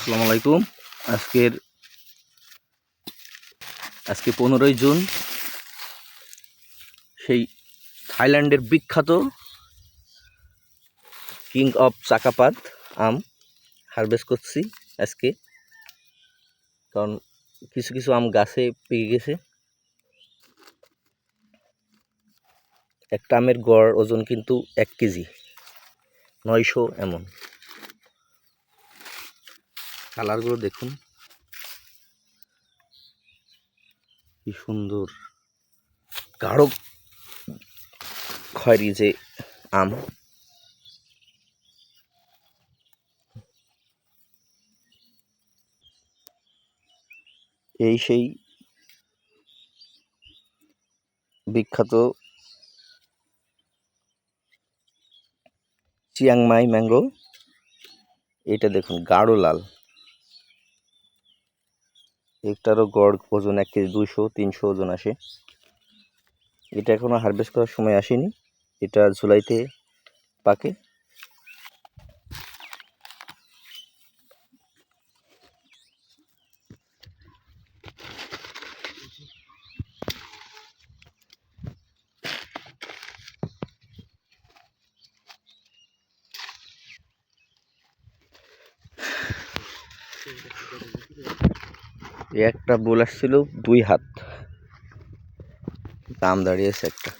আসসালামু আলাইকুম। আজকে 15ই জুন। সেই থাইল্যান্ডের বিখ্যাত কিং অফ চাকাপাত আম হারভেস্ট করছি আজকে, কারণ কিছু কিছু আম গাছে পেকে গেছে। একটা আমের গড় ওজন কিন্তু 1 কেজি 900 এমন। কালারগুলো দেখুন কি সুন্দর, গাঢ় খয়েরি যে আম। এই সেই বিখ্যাত চিয়াংমাই ম্যাঙ্গো। এটা দেখুন গাঢ় লাল, একটারও গড় ওজন 1 কেজি 200-300 ওজন আসে। এটা এখনো হারভেস্ট করার সময় আসেনি, এটা জুলাইতে পাকে। একটা বোল আসছিল 2 হাত, দাম দাঁড়িয়েছে একটা।